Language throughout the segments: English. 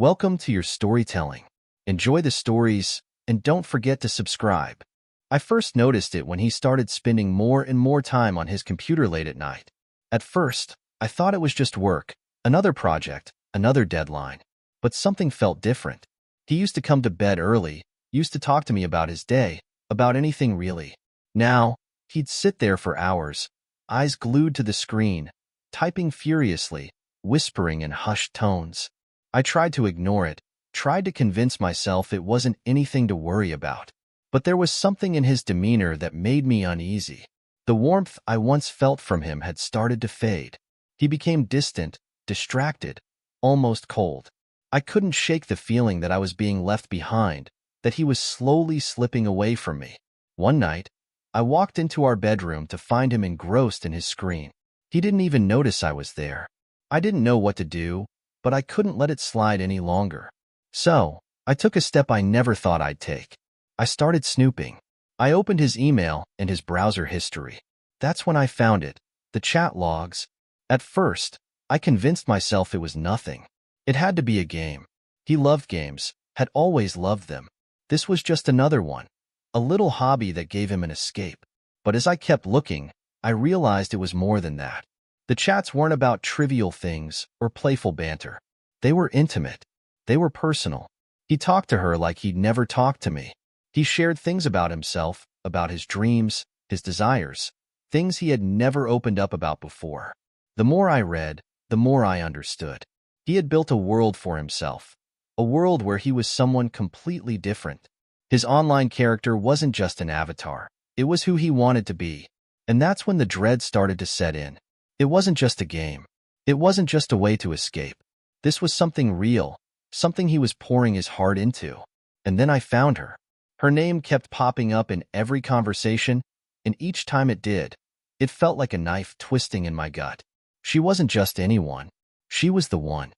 Welcome to your storytelling. Enjoy the stories, and don't forget to subscribe. I first noticed it when he started spending more and more time on his computer late at night. At first, I thought it was just work, another project, another deadline. But something felt different. He used to come to bed early, used to talk to me about his day, about anything really. Now, he'd sit there for hours, eyes glued to the screen, typing furiously, whispering in hushed tones. I tried to ignore it, tried to convince myself it wasn't anything to worry about. But there was something in his demeanor that made me uneasy. The warmth I once felt from him had started to fade. He became distant, distracted, almost cold. I couldn't shake the feeling that I was being left behind, that he was slowly slipping away from me. One night, I walked into our bedroom to find him engrossed in his screen. He didn't even notice I was there. I didn't know what to do, but I couldn't let it slide any longer. So, I took a step I never thought I'd take. I started snooping. I opened his email and his browser history. That's when I found it, the chat logs. At first, I convinced myself it was nothing. It had to be a game. He loved games, had always loved them. This was just another one, a little hobby that gave him an escape. But as I kept looking, I realized it was more than that. The chats weren't about trivial things or playful banter. They were intimate. They were personal. He talked to her like he'd never talked to me. He shared things about himself, about his dreams, his desires, things he had never opened up about before. The more I read, the more I understood. He had built a world for himself, a world where he was someone completely different. His online character wasn't just an avatar. It was who he wanted to be. And that's when the dread started to set in. It wasn't just a game. It wasn't just a way to escape. This was something real, something he was pouring his heart into. And then I found her. Her name kept popping up in every conversation, and each time it did, it felt like a knife twisting in my gut. She wasn't just anyone. She was the one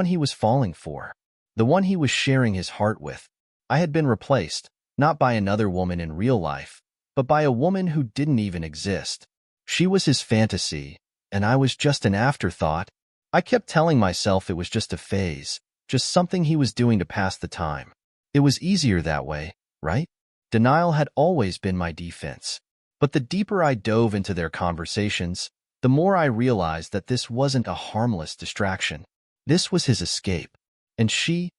he was falling for, the one he was sharing his heart with. I had been replaced, not by another woman in real life, but by a woman who didn't even exist. She was his fantasy, and I was just an afterthought. I kept telling myself it was just a phase, just something he was doing to pass the time. It was easier that way, right? Denial had always been my defense. But the deeper I dove into their conversations, the more I realized that this wasn't a harmless distraction. This was his escape. And she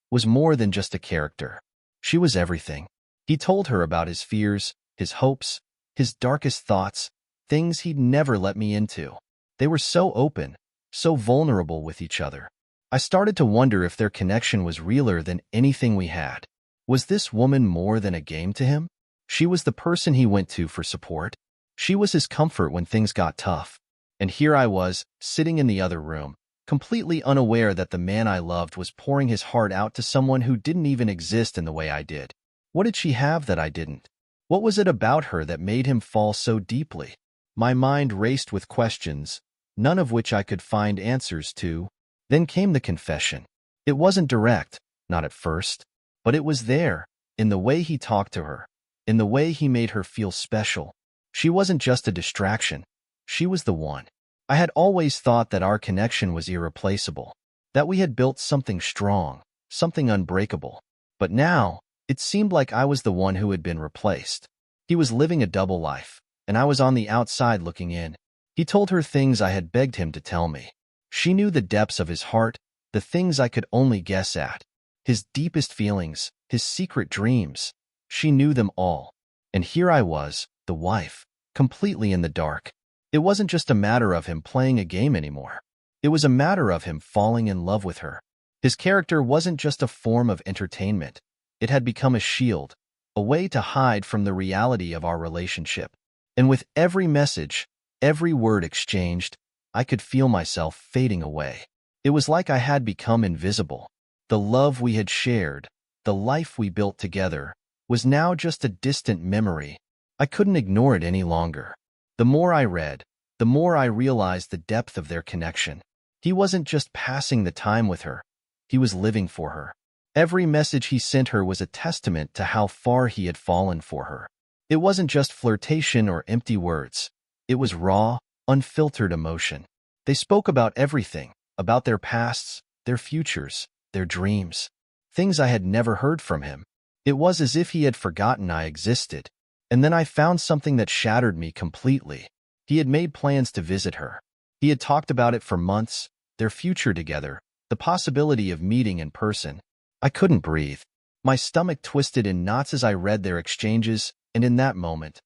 was more than just a character. She was everything. He told her about his fears, his hopes, his darkest thoughts, things he'd never let me into. They were so open, so vulnerable with each other. I started to wonder if their connection was realer than anything we had. Was this woman more than a game to him? She was the person he went to for support. She was his comfort when things got tough. And here I was, sitting in the other room, completely unaware that the man I loved was pouring his heart out to someone who didn't even exist in the way I did. What did she have that I didn't? What was it about her that made him fall so deeply? My mind raced with questions, none of which I could find answers to. Then came the confession. It wasn't direct, not at first, but it was there, in the way he talked to her, in the way he made her feel special. She wasn't just a distraction. She was the one. I had always thought that our connection was irreplaceable, that we had built something strong, something unbreakable. But now, it seemed like I was the one who had been replaced. He was living a double life, and I was on the outside looking in. He told her things I had begged him to tell me. She knew the depths of his heart, the things I could only guess at. His deepest feelings, his secret dreams. She knew them all. And here I was, the wife, completely in the dark. It wasn't just a matter of him playing a game anymore. It was a matter of him falling in love with her. His character wasn't just a form of entertainment. It had become a shield, a way to hide from the reality of our relationship. And with every message, every word exchanged, I could feel myself fading away. It was like I had become invisible. The love we had shared, the life we built together, was now just a distant memory. I couldn't ignore it any longer. The more I read, the more I realized the depth of their connection. He wasn't just passing the time with her. He was living for her. Every message he sent her was a testament to how far he had fallen for her. It wasn't just flirtation or empty words. It was raw, unfiltered emotion. They spoke about everything, about their pasts, their futures, their dreams. Things I had never heard from him. It was as if he had forgotten I existed. And then I found something that shattered me completely. He had made plans to visit her. He had talked about it for months, their future together, the possibility of meeting in person. I couldn't breathe. My stomach twisted in knots as I read their exchanges, and in that moment,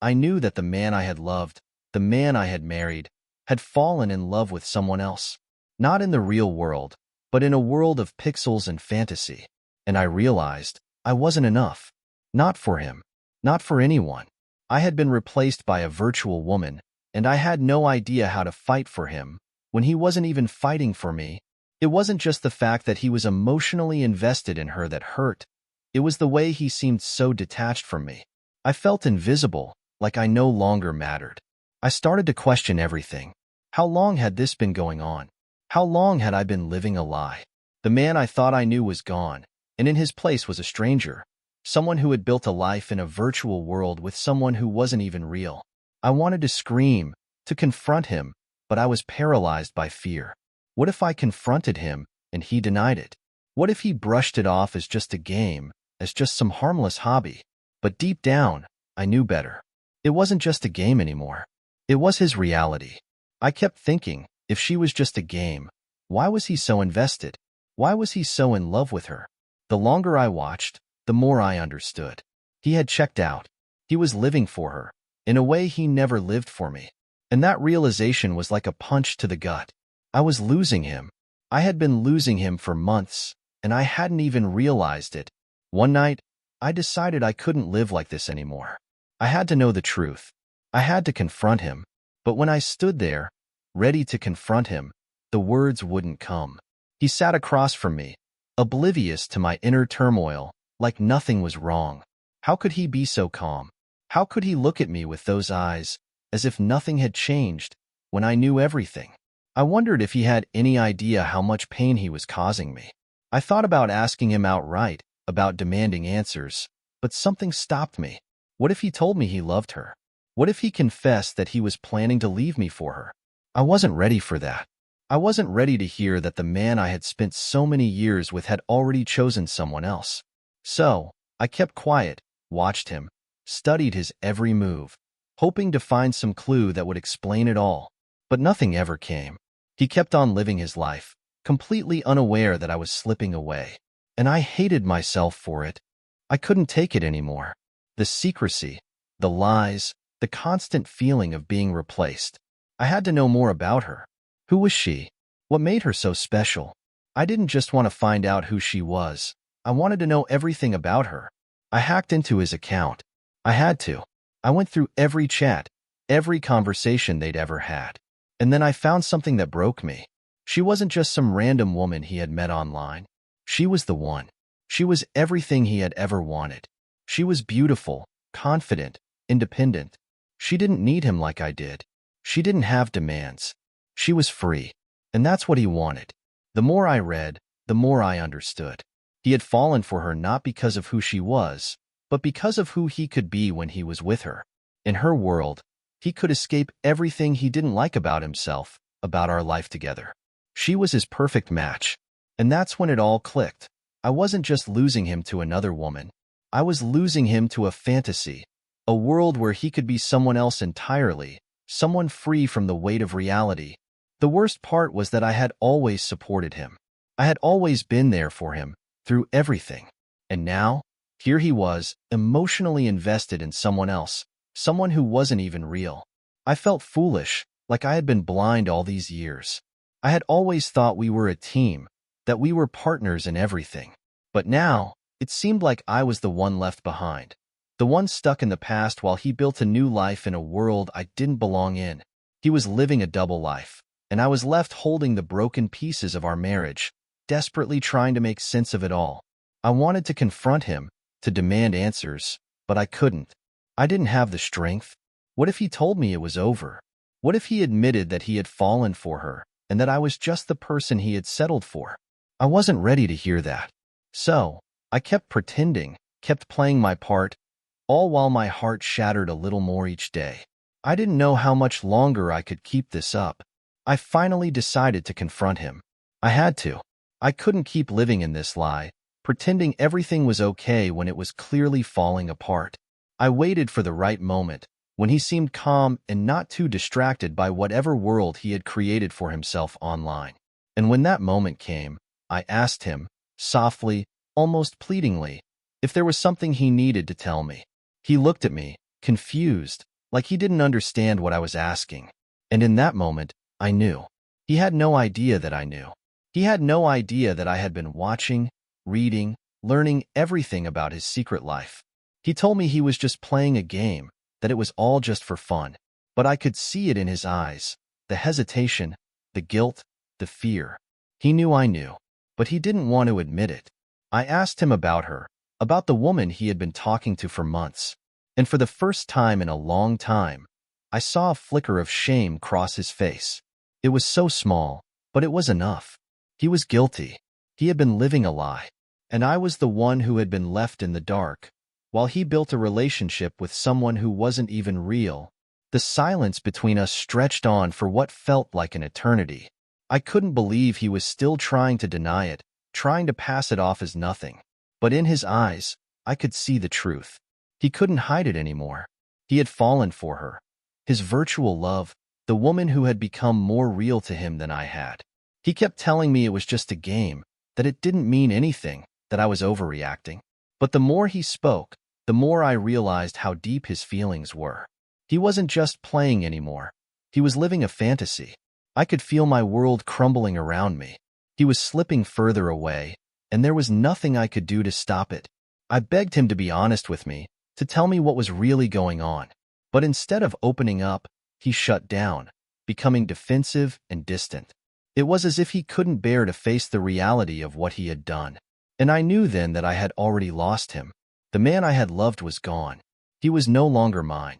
I knew that the man I had loved, the man I had married, had fallen in love with someone else. Not in the real world, but in a world of pixels and fantasy. And I realized I wasn't enough. Not for him. Not for anyone. I had been replaced by a virtual woman, and I had no idea how to fight for him when he wasn't even fighting for me. It wasn't just the fact that he was emotionally invested in her that hurt. It was the way he seemed so detached from me. I felt invisible, like I no longer mattered. I started to question everything. How long had this been going on? How long had I been living a lie? The man I thought I knew was gone, and in his place was a stranger. Someone who had built a life in a virtual world with someone who wasn't even real. I wanted to scream, to confront him, but I was paralyzed by fear. What if I confronted him and he denied it? What if he brushed it off as just a game, as just some harmless hobby? But deep down, I knew better. It wasn't just a game anymore. It was his reality. I kept thinking, if she was just a game, why was he so invested? Why was he so in love with her? The longer I watched, the more I understood. He had checked out. He was living for her, in a way he never lived for me. And that realization was like a punch to the gut. I was losing him. I had been losing him for months, and I hadn't even realized it. One night, I decided I couldn't live like this anymore. I had to know the truth. I had to confront him. But when I stood there, ready to confront him, the words wouldn't come. He sat across from me, oblivious to my inner turmoil, like nothing was wrong. How could he be so calm? How could he look at me with those eyes, as if nothing had changed, when I knew everything? I wondered if he had any idea how much pain he was causing me. I thought about asking him outright, about demanding answers, but something stopped me. What if he told me he loved her? What if he confessed that he was planning to leave me for her? I wasn't ready for that. I wasn't ready to hear that the man I had spent so many years with had already chosen someone else. So, I kept quiet, watched him, studied his every move, hoping to find some clue that would explain it all. But nothing ever came. He kept on living his life, completely unaware that I was slipping away. And I hated myself for it. I couldn't take it anymore. The secrecy, the lies, the constant feeling of being replaced. I had to know more about her. Who was she? What made her so special? I didn't just want to find out who she was. I wanted to know everything about her. I hacked into his account. I had to. I went through every chat, every conversation they'd ever had. And then I found something that broke me. She wasn't just some random woman he had met online. She was the one. She was everything he had ever wanted. She was beautiful, confident, independent. She didn't need him like I did. She didn't have demands. She was free. And that's what he wanted. The more I read, the more I understood. He had fallen for her not because of who she was, but because of who he could be when he was with her. In her world, he could escape everything he didn't like about himself, about our life together. She was his perfect match. And that's when it all clicked. I wasn't just losing him to another woman. I was losing him to a fantasy, a world where he could be someone else entirely, someone free from the weight of reality. The worst part was that I had always supported him. I had always been there for him, through everything. And now, here he was, emotionally invested in someone else, someone who wasn't even real. I felt foolish, like I had been blind all these years. I had always thought we were a team, that we were partners in everything. But now, it seemed like I was the one left behind, the one stuck in the past while he built a new life in a world I didn't belong in. He was living a double life, and I was left holding the broken pieces of our marriage, desperately trying to make sense of it all. I wanted to confront him, to demand answers, but I couldn't. I didn't have the strength. What if he told me it was over? What if he admitted that he had fallen for her, and that I was just the person he had settled for? I wasn't ready to hear that. So, I kept pretending, kept playing my part, all while my heart shattered a little more each day. I didn't know how much longer I could keep this up. I finally decided to confront him. I had to. I couldn't keep living in this lie, pretending everything was okay when it was clearly falling apart. I waited for the right moment, when he seemed calm and not too distracted by whatever world he had created for himself online. And when that moment came, I asked him, softly, almost pleadingly, if there was something he needed to tell me. He looked at me, confused, like he didn't understand what I was asking. And in that moment, I knew. He had no idea that I knew. He had no idea that I had been watching, reading, learning everything about his secret life. He told me he was just playing a game, that it was all just for fun. But I could see it in his eyes, the hesitation, the guilt, the fear. He knew I knew, but he didn't want to admit it. I asked him about her, about the woman he had been talking to for months. And for the first time in a long time, I saw a flicker of shame cross his face. It was so small, but it was enough. He was guilty. He had been living a lie. And I was the one who had been left in the dark, while he built a relationship with someone who wasn't even real. The silence between us stretched on for what felt like an eternity. I couldn't believe he was still trying to deny it, trying to pass it off as nothing. But in his eyes, I could see the truth. He couldn't hide it anymore. He had fallen for her. His virtual love, the woman who had become more real to him than I had. He kept telling me it was just a game, that it didn't mean anything, that I was overreacting. But the more he spoke, the more I realized how deep his feelings were. He wasn't just playing anymore. He was living a fantasy. I could feel my world crumbling around me. He was slipping further away, and there was nothing I could do to stop it. I begged him to be honest with me, to tell me what was really going on. But instead of opening up, he shut down, becoming defensive and distant. It was as if he couldn't bear to face the reality of what he had done. And I knew then that I had already lost him. The man I had loved was gone. He was no longer mine.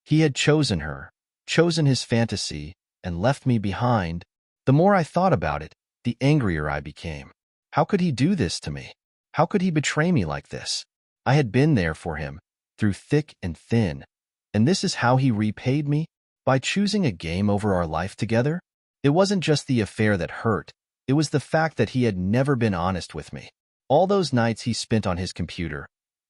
He had chosen her, chosen his fantasy, and left me behind. The more I thought about it, the angrier I became. How could he do this to me? How could he betray me like this? I had been there for him, through thick and thin. And this is how he repaid me? By choosing a game over our life together? It wasn't just the affair that hurt. It was the fact that he had never been honest with me. All those nights he spent on his computer,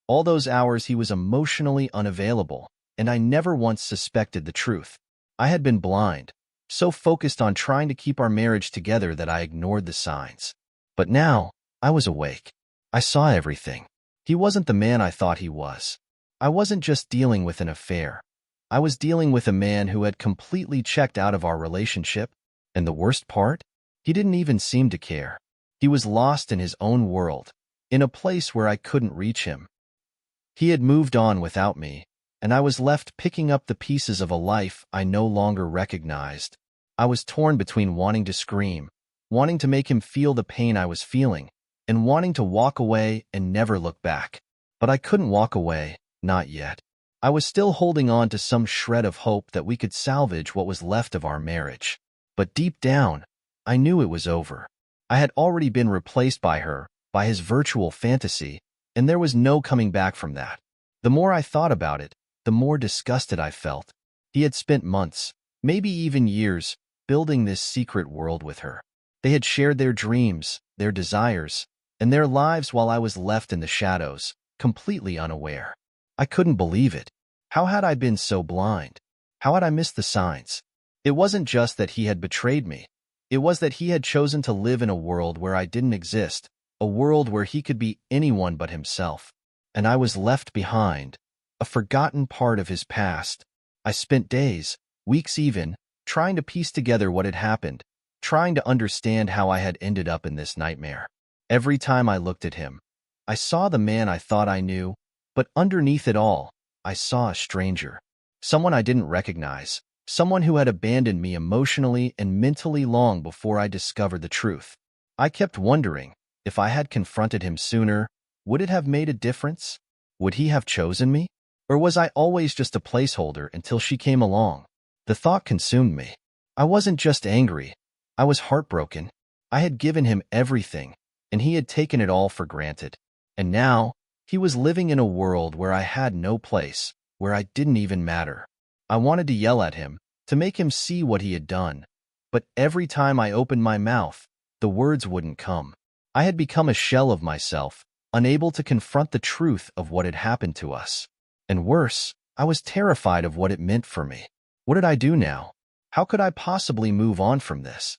all those hours he was emotionally unavailable, and I never once suspected the truth. I had been blind, so focused on trying to keep our marriage together that I ignored the signs. But now, I was awake. I saw everything. He wasn't the man I thought he was. I wasn't just dealing with an affair. I was dealing with a man who had completely checked out of our relationship. And the worst part? He didn't even seem to care. He was lost in his own world, in a place where I couldn't reach him. He had moved on without me, and I was left picking up the pieces of a life I no longer recognized. I was torn between wanting to scream, wanting to make him feel the pain I was feeling, and wanting to walk away and never look back. But I couldn't walk away, not yet. I was still holding on to some shred of hope that we could salvage what was left of our marriage. But deep down, I knew it was over. I had already been replaced by her, by his virtual fantasy, and there was no coming back from that. The more I thought about it, the more disgusted I felt. He had spent months, maybe even years, building this secret world with her. They had shared their dreams, their desires, and their lives while I was left in the shadows, completely unaware. I couldn't believe it. How had I been so blind? How had I missed the signs? It wasn't just that he had betrayed me. It was that he had chosen to live in a world where I didn't exist, a world where he could be anyone but himself. And I was left behind, a forgotten part of his past. I spent days, weeks even, trying to piece together what had happened, trying to understand how I had ended up in this nightmare. Every time I looked at him, I saw the man I thought I knew, but underneath it all, I saw a stranger, someone I didn't recognize. Someone who had abandoned me emotionally and mentally long before I discovered the truth. I kept wondering, if I had confronted him sooner, would it have made a difference? Would he have chosen me? Or was I always just a placeholder until she came along? The thought consumed me. I wasn't just angry. I was heartbroken. I had given him everything, and he had taken it all for granted. And now, he was living in a world where I had no place, where I didn't even matter. I wanted to yell at him, to make him see what he had done. But every time I opened my mouth, the words wouldn't come. I had become a shell of myself, unable to confront the truth of what had happened to us. And worse, I was terrified of what it meant for me. What did I do now? How could I possibly move on from this?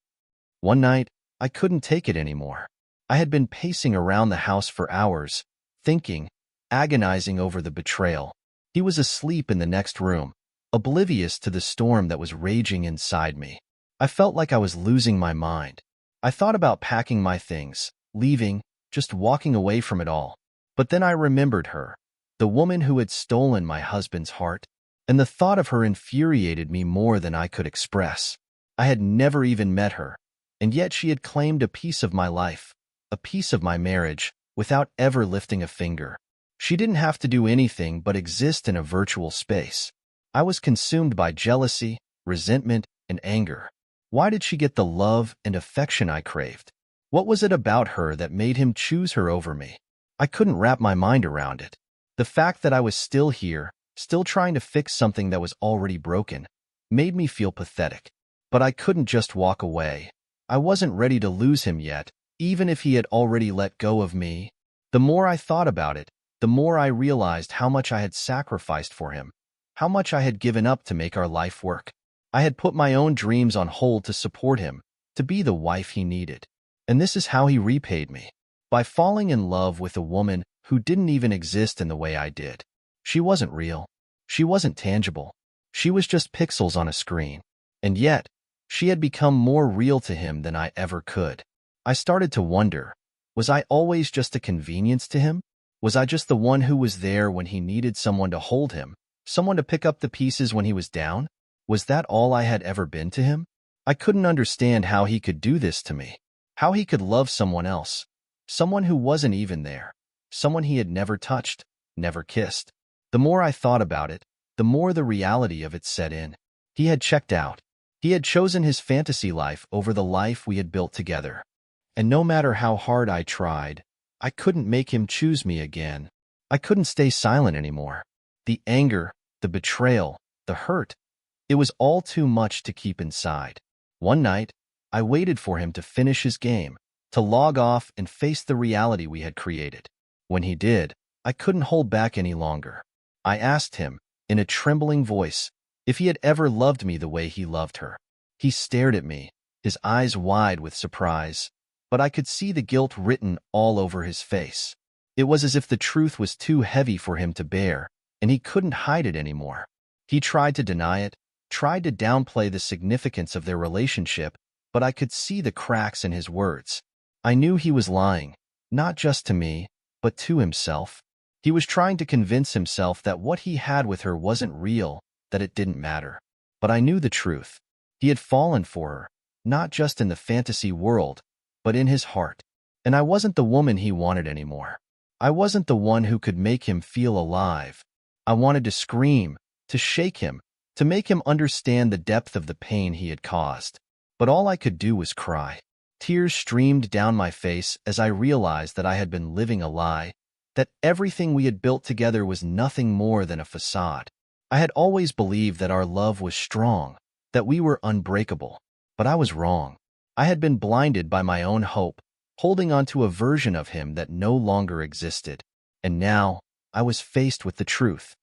One night, I couldn't take it anymore. I had been pacing around the house for hours, thinking, agonizing over the betrayal. He was asleep in the next room, oblivious to the storm that was raging inside me. I felt like I was losing my mind. I thought about packing my things, leaving, just walking away from it all. But then I remembered her, the woman who had stolen my husband's heart, and the thought of her infuriated me more than I could express. I had never even met her, and yet she had claimed a piece of my life, a piece of my marriage, without ever lifting a finger. She didn't have to do anything but exist in a virtual space. I was consumed by jealousy, resentment, and anger. Why did she get the love and affection I craved? What was it about her that made him choose her over me? I couldn't wrap my mind around it. The fact that I was still here, still trying to fix something that was already broken, made me feel pathetic. But I couldn't just walk away. I wasn't ready to lose him yet, even if he had already let go of me. The more I thought about it, the more I realized how much I had sacrificed for him, how much I had given up to make our life work. I had put my own dreams on hold to support him, to be the wife he needed. And this is how he repaid me. By falling in love with a woman who didn't even exist in the way I did. She wasn't real. She wasn't tangible. She was just pixels on a screen. And yet, she had become more real to him than I ever could. I started to wonder, was I always just a convenience to him? Was I just the one who was there when he needed someone to hold him, someone to pick up the pieces when he was down? Was that all I had ever been to him? I couldn't understand how he could do this to me, how he could love someone else, someone who wasn't even there, someone he had never touched, never kissed. The more I thought about it, the more the reality of it set in. He had checked out. He had chosen his fantasy life over the life we had built together. And no matter how hard I tried, I couldn't make him choose me again. I couldn't stay silent anymore. The anger, the betrayal, the hurt, it was all too much to keep inside. One night, I waited for him to finish his game, to log off and face the reality we had created. When he did, I couldn't hold back any longer. I asked him, in a trembling voice, if he had ever loved me the way he loved her. He stared at me, his eyes wide with surprise, but I could see the guilt written all over his face. It was as if the truth was too heavy for him to bear, and he couldn't hide it anymore. He tried to deny it, tried to downplay the significance of their relationship, but I could see the cracks in his words. I knew he was lying, not just to me, but to himself. He was trying to convince himself that what he had with her wasn't real, that it didn't matter. But I knew the truth. He had fallen for her, not just in the fantasy world, but in his heart. And I wasn't the woman he wanted anymore. I wasn't the one who could make him feel alive. I wanted to scream, to shake him, to make him understand the depth of the pain he had caused. But all I could do was cry. Tears streamed down my face as I realized that I had been living a lie, that everything we had built together was nothing more than a facade. I had always believed that our love was strong, that we were unbreakable. But I was wrong. I had been blinded by my own hope, holding on to a version of him that no longer existed. And now, I was faced with the truth.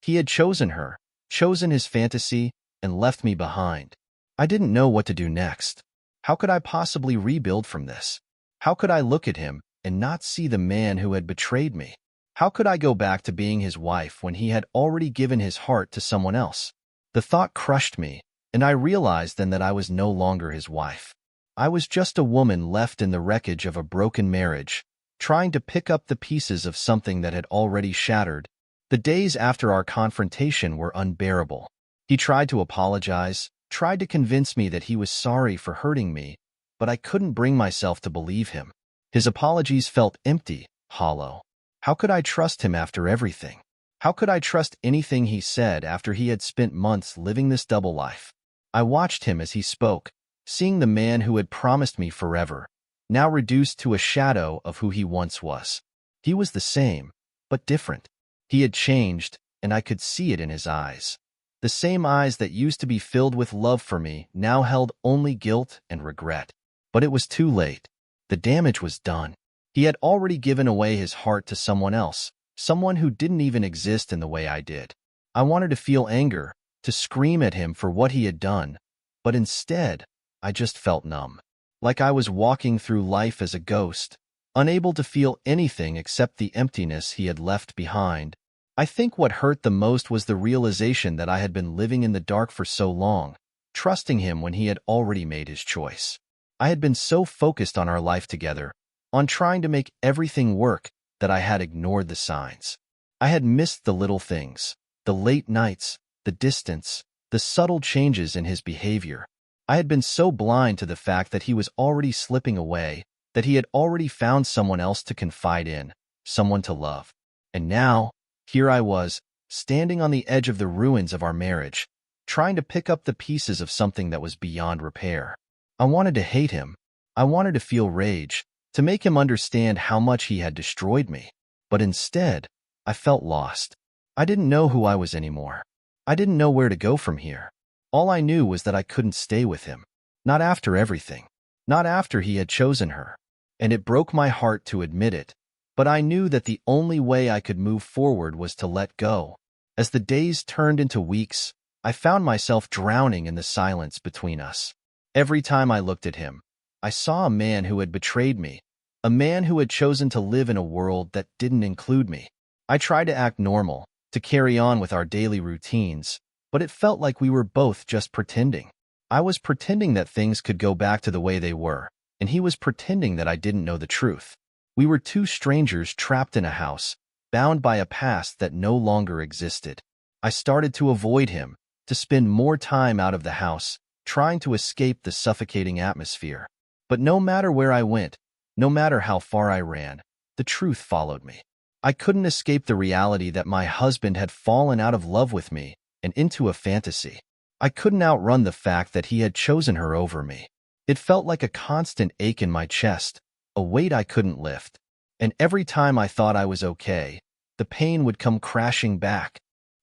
He had chosen her, chosen his fantasy, and left me behind. I didn't know what to do next. How could I possibly rebuild from this? How could I look at him and not see the man who had betrayed me? How could I go back to being his wife when he had already given his heart to someone else? The thought crushed me, and I realized then that I was no longer his wife. I was just a woman left in the wreckage of a broken marriage, trying to pick up the pieces of something that had already shattered. The days after our confrontation were unbearable. He tried to apologize, tried to convince me that he was sorry for hurting me, but I couldn't bring myself to believe him. His apologies felt empty, hollow. How could I trust him after everything? How could I trust anything he said after he had spent months living this double life? I watched him as he spoke, seeing the man who had promised me forever, now reduced to a shadow of who he once was. He was the same, but different. He had changed, and I could see it in his eyes. The same eyes that used to be filled with love for me now held only guilt and regret. But it was too late. The damage was done. He had already given away his heart to someone else, someone who didn't even exist in the way I did. I wanted to feel anger, to scream at him for what he had done, but instead, I just felt numb. Like I was walking through life as a ghost, unable to feel anything except the emptiness he had left behind. I think what hurt the most was the realization that I had been living in the dark for so long, trusting him when he had already made his choice. I had been so focused on our life together, on trying to make everything work, that I had ignored the signs. I had missed the little things, the late nights, the distance, the subtle changes in his behavior. I had been so blind to the fact that he was already slipping away, that he had already found someone else to confide in, someone to love. And now, here I was, standing on the edge of the ruins of our marriage, trying to pick up the pieces of something that was beyond repair. I wanted to hate him. I wanted to feel rage, to make him understand how much he had destroyed me. But instead, I felt lost. I didn't know who I was anymore. I didn't know where to go from here. All I knew was that I couldn't stay with him. Not after everything. Not after he had chosen her. And it broke my heart to admit it, but I knew that the only way I could move forward was to let go. As the days turned into weeks, I found myself drowning in the silence between us. Every time I looked at him, I saw a man who had betrayed me, a man who had chosen to live in a world that didn't include me. I tried to act normal, to carry on with our daily routines, but it felt like we were both just pretending. I was pretending that things could go back to the way they were, and he was pretending that I didn't know the truth. We were two strangers trapped in a house, bound by a past that no longer existed. I started to avoid him, to spend more time out of the house, trying to escape the suffocating atmosphere. But no matter where I went, no matter how far I ran, the truth followed me. I couldn't escape the reality that my husband had fallen out of love with me and into a fantasy. I couldn't outrun the fact that he had chosen her over me. It felt like a constant ache in my chest, a weight I couldn't lift. And every time I thought I was okay, the pain would come crashing back.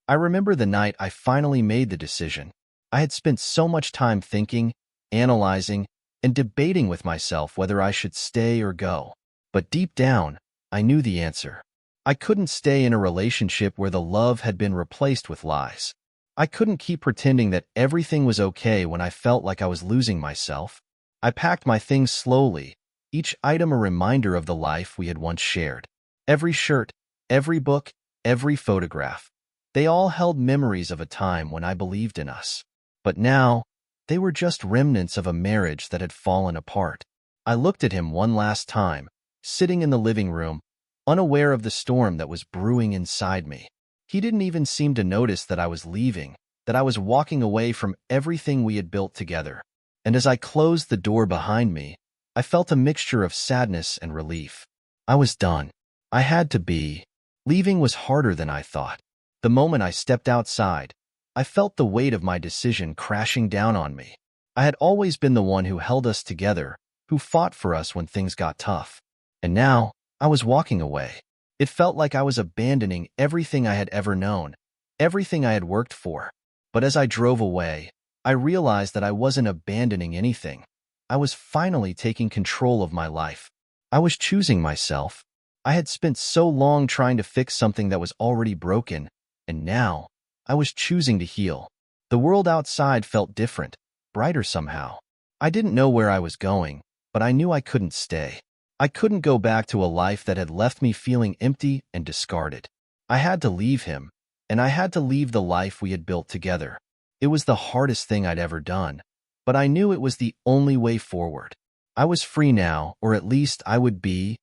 I remember the night I finally made the decision. I had spent so much time thinking, analyzing, and debating with myself whether I should stay or go. But deep down, I knew the answer. I couldn't stay in a relationship where the love had been replaced with lies. I couldn't keep pretending that everything was okay when I felt like I was losing myself. I packed my things slowly, each item a reminder of the life we had once shared. Every shirt, every book, every photograph. They all held memories of a time when I believed in us. But now, they were just remnants of a marriage that had fallen apart. I looked at him one last time, sitting in the living room, unaware of the storm that was brewing inside me. He didn't even seem to notice that I was leaving, that I was walking away from everything we had built together. And as I closed the door behind me, I felt a mixture of sadness and relief. I was done. I had to be. Leaving was harder than I thought. The moment I stepped outside, I felt the weight of my decision crashing down on me. I had always been the one who held us together, who fought for us when things got tough. And now, I was walking away. It felt like I was abandoning everything I had ever known, everything I had worked for. But as I drove away, I realized that I wasn't abandoning anything. I was finally taking control of my life. I was choosing myself. I had spent so long trying to fix something that was already broken, and now, I was choosing to heal. The world outside felt different, brighter somehow. I didn't know where I was going, but I knew I couldn't stay. I couldn't go back to a life that had left me feeling empty and discarded. I had to leave him, and I had to leave the life we had built together. It was the hardest thing I'd ever done, but I knew it was the only way forward. I was free now, or at least I would be.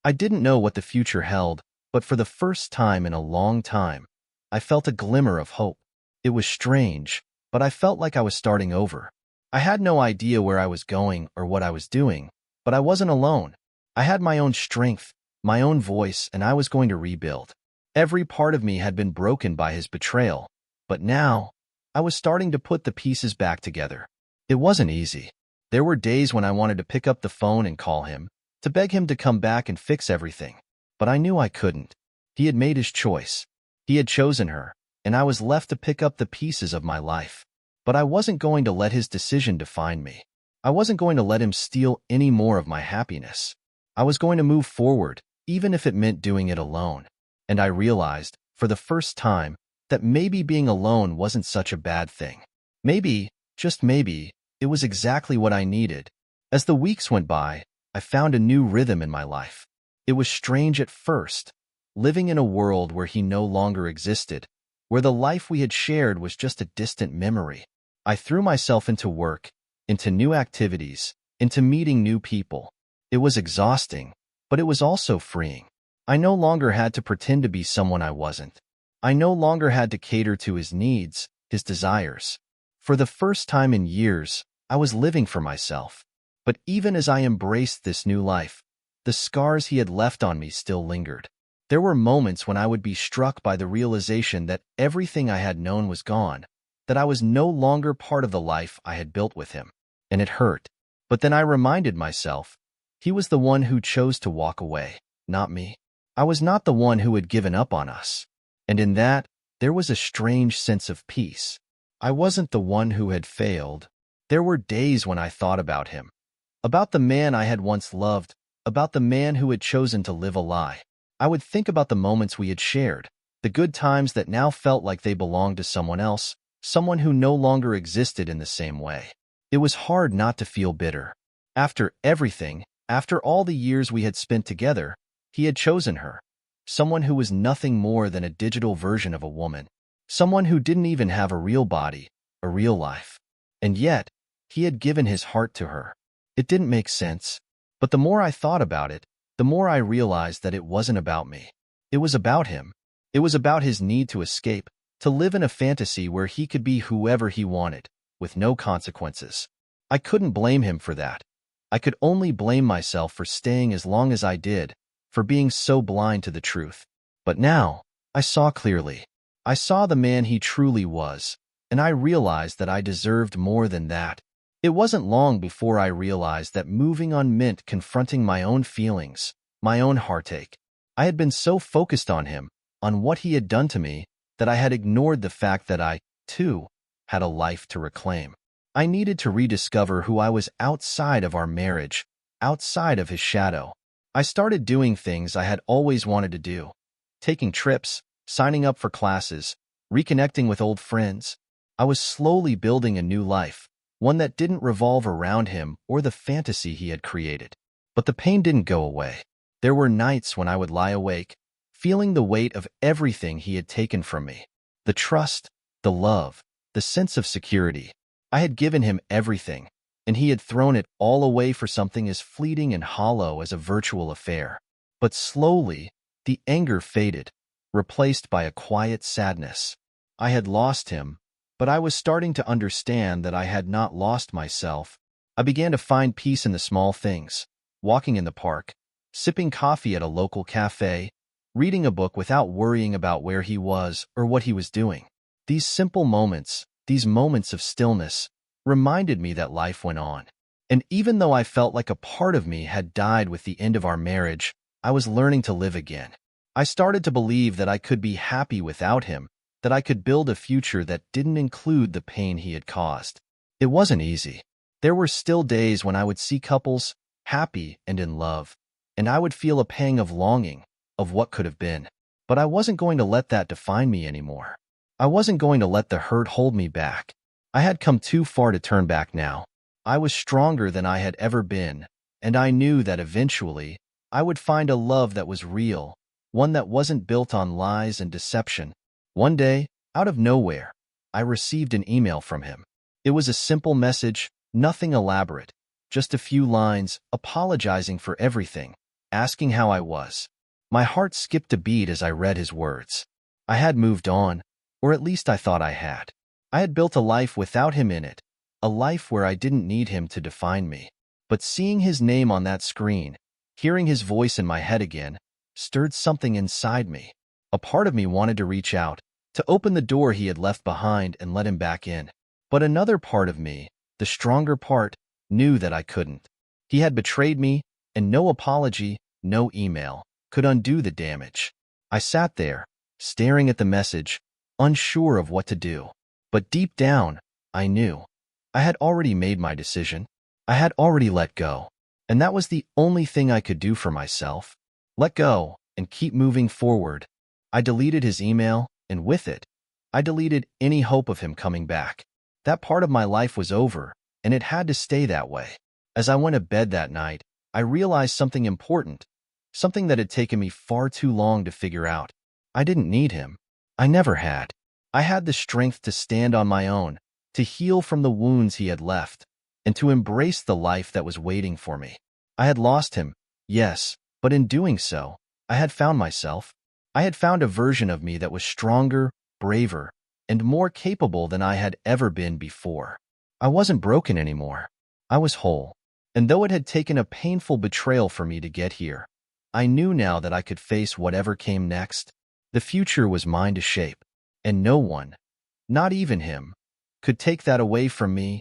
I didn't know what the future held, but for the first time in a long time, I felt a glimmer of hope. It was strange, but I felt like I was starting over. I had no idea where I was going or what I was doing, but I wasn't alone. I had my own strength, my own voice, and I was going to rebuild. Every part of me had been broken by his betrayal, but now, I was starting to put the pieces back together. It wasn't easy. There were days when I wanted to pick up the phone and call him, to beg him to come back and fix everything. But I knew I couldn't. He had made his choice. He had chosen her, and I was left to pick up the pieces of my life. But I wasn't going to let his decision define me. I wasn't going to let him steal any more of my happiness. I was going to move forward, even if it meant doing it alone. And I realized, for the first time, that maybe being alone wasn't such a bad thing. Maybe, just maybe, it was exactly what I needed. As the weeks went by, I found a new rhythm in my life. It was strange at first, living in a world where he no longer existed, where the life we had shared was just a distant memory. I threw myself into work, into new activities, into meeting new people. It was exhausting, but it was also freeing. I no longer had to pretend to be someone I wasn't. I no longer had to cater to his needs, his desires. For the first time in years, I was living for myself. But even as I embraced this new life, the scars he had left on me still lingered. There were moments when I would be struck by the realization that everything I had known was gone, that I was no longer part of the life I had built with him. And it hurt. But then I reminded myself, he was the one who chose to walk away, not me. I was not the one who had given up on us. And in that, there was a strange sense of peace. I wasn't the one who had failed. There were days when I thought about him, about the man I had once loved, about the man who had chosen to live a lie. I would think about the moments we had shared, the good times that now felt like they belonged to someone else, someone who no longer existed in the same way. It was hard not to feel bitter. After everything, after all the years we had spent together, he had chosen her, someone who was nothing more than a digital version of a woman, someone who didn't even have a real body, a real life. And yet, he had given his heart to her. It didn't make sense, but the more I thought about it, the more I realized that it wasn't about me. It was about him. It was about his need to escape, to live in a fantasy where he could be whoever he wanted, with no consequences. I couldn't blame him for that. I could only blame myself for staying as long as I did, for being so blind to the truth. But now, I saw clearly. I saw the man he truly was, and I realized that I deserved more than that. It wasn't long before I realized that moving on meant confronting my own feelings, my own heartache. I had been so focused on him, on what he had done to me, that I had ignored the fact that I, too, had a life to reclaim. I needed to rediscover who I was outside of our marriage, outside of his shadow. I started doing things I had always wanted to do, taking trips, signing up for classes, reconnecting with old friends. I was slowly building a new life, one that didn't revolve around him or the fantasy he had created. But the pain didn't go away. There were nights when I would lie awake, feeling the weight of everything he had taken from me. The trust, the love, the sense of security. I had given him everything, and he had thrown it all away for something as fleeting and hollow as a virtual affair. But slowly, the anger faded, replaced by a quiet sadness. I had lost him, but I was starting to understand that I had not lost myself. I began to find peace in the small things, walking in the park, sipping coffee at a local cafe, reading a book without worrying about where he was or what he was doing. These simple moments, these moments of stillness, reminded me that life went on. And even though I felt like a part of me had died with the end of our marriage, I was learning to live again. I started to believe that I could be happy without him, that I could build a future that didn't include the pain he had caused. It wasn't easy. There were still days when I would see couples, happy and in love, and I would feel a pang of longing, of what could have been. But I wasn't going to let that define me anymore. I wasn't going to let the hurt hold me back. I had come too far to turn back now. I was stronger than I had ever been, and I knew that eventually I would find a love that was real, one that wasn't built on lies and deception. One day, out of nowhere, I received an email from him. It was a simple message, nothing elaborate, just a few lines apologizing for everything, asking how I was. My heart skipped a beat as I read his words. I had moved on, or at least I thought I had. I had built a life without him in it, a life where I didn't need him to define me. But seeing his name on that screen, hearing his voice in my head again, stirred something inside me. A part of me wanted to reach out, to open the door he had left behind and let him back in. But another part of me, the stronger part, knew that I couldn't. He had betrayed me, and no apology, no email, could undo the damage. I sat there, staring at the message, unsure of what to do. But deep down, I knew. I had already made my decision. I had already let go, and that was the only thing I could do for myself. Let go and keep moving forward. I deleted his email, and with it, I deleted any hope of him coming back. That part of my life was over, and it had to stay that way. As I went to bed that night, I realized something important, something that had taken me far too long to figure out. I didn't need him. I never had. I had the strength to stand on my own, to heal from the wounds he had left, and to embrace the life that was waiting for me. I had lost him, yes, but in doing so, I had found myself. I had found a version of me that was stronger, braver, and more capable than I had ever been before. I wasn't broken anymore. I was whole. And though it had taken a painful betrayal for me to get here, I knew now that I could face whatever came next. The future was mine to shape, and no one, not even him, could take that away from me